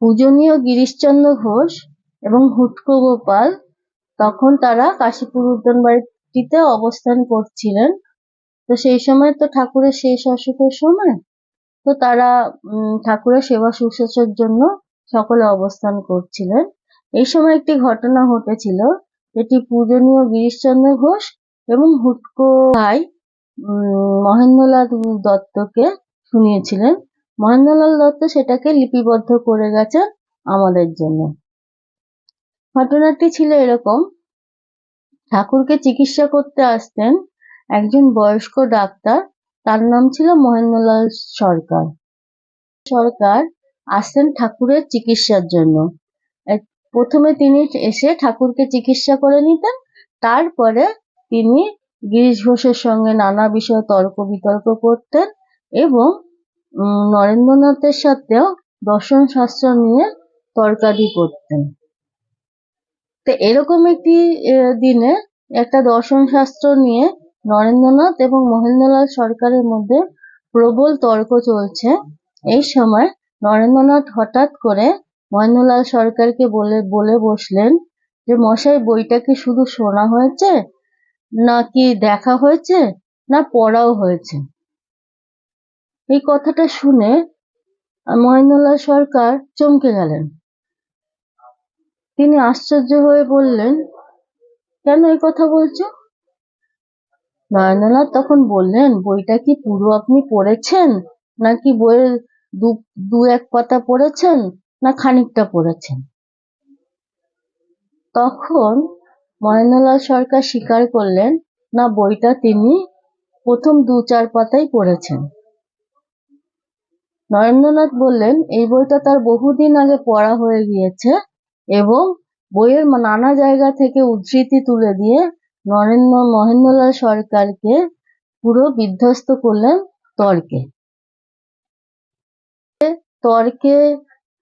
পূজনীয় গিরিশচন্দ্র ঘোষ এবং হুটকো গোপাল তখন তারা কাশীপুর উদ্যানবাড়িতে অবস্থান করছিলেন। তো সেই সময় তো ঠাকুরের শেষ অসুখের সময়, তো তারা ঠাকুরের সেবা শুশ্রূষার জন্য সকলে অবস্থান করছিলেন। এই সময় একটি ঘটনা ঘটেছিল, এটি পূজনীয় গিরিশচন্দ্র ঘোষ এবং হুটকো ভাই মহেন্দ্রলাল দত্তকে শুনিয়েছিলেন। মহেন্দ্রলাল দত্ত সেটাকে লিপিবদ্ধ করে গেছেন আমাদের জন্য। ঘটনাটি ছিল এরকম, ঠাকুরকে চিকিৎসা করতে আসতেন একজন বয়স্ক ডাক্তার, তার নাম ছিল মহেন্দ্রলাল সরকার। সরকার আসতেন ঠাকুরের চিকিৎসার জন্য। প্রথমে তিনি এসে ঠাকুরকে চিকিৎসা করে নিতেন, তারপরে তিনি গিরিশ ঘোষের সঙ্গে নানা বিষয়ে তর্ক বিতর্ক করতেন এবং নরেন্দ্রনাথের সাথেও দর্শন শাস্ত্র নিয়ে তর্কাদি করতেন। তো এরকম একটি দিনে একটা দর্শন শাস্ত্র নিয়ে নরেন্দ্রনাথ এবং মহেন্দ্রলাল সরকারের মধ্যে প্রবল তর্ক চলছে। এই সময় নরেন্দ্রনাথ হঠাৎ করে মহেন্দ্রলাল সরকারকে বলে বসলেন যে মশাই, বইটা কি শুধু শোনা হয়েছে নাকি দেখা হয়েছে না পড়াও হয়েছে? এই কথাটা শুনে মহেন্দ্রলাল সরকার চমকে গেলেন। তিনি আশ্চর্য হয়ে বললেন, কেন এই কথা বলছো? নরেন্দ্রনাথ তখন বললেন, বইটা কি পুরো আপনি পড়েছেন নাকি বইয়ের দু এক পাতা পড়েছেন না খানিকটা পড়েছেন? তখন মহেন্দ্রলাল সরকার স্বীকার করলেন, না, বইটা তিনি প্রথম ২-৪ পাতাই পড়েছেন। নরেন্দ্রনাথ বললেন, এই বইটা তার বহুদিন আগে পড়া হয়ে গিয়েছে এবং বইয়ের নানা জায়গা থেকে উদ্ধৃতি তুলে দিয়ে মহেন্দ্রলাল সরকারকে পুরো বিধ্বস্ত করলেন তর্কে। তর্কে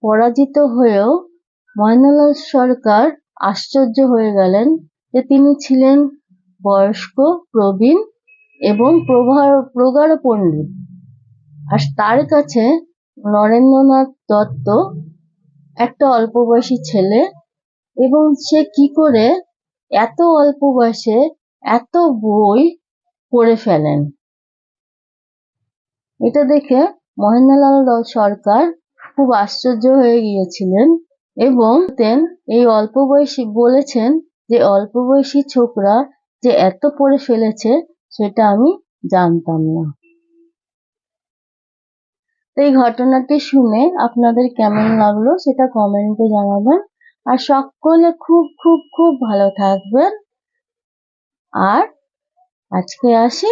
পরাজিত হয়েও মহেন্দ্রলাল সরকার আশ্চর্য হয়ে গেলেন যে তিনি ছিলেন বয়স্ক, প্রবীণ এবং প্রগাঢ় পণ্ডিত, আর তার কাছে নরেন্দ্রনাথ দত্ত একটা অল্প বয়সী ছেলে, এবং সে কি করে এত অল্প বয়সে এত বই পড়ে ফেলেন। এটা দেখে মহেন্দ্রলাল সরকার খুব আশ্চর্য হয়ে গিয়েছিলেন এবং এই অল্প বয়সী বলেছেন যে অল্প বয়সী ছোকরা যে এত পড়ে ফেলেছে সেটা আমি জানতাম না। এই ঘটনাটি শুনে আপনাদের কেমন লাগলো সেটা কমেন্টে জানাবেন, আর সকলে খুব খুব খুব ভালো থাকবেন। আর আজকে আসি।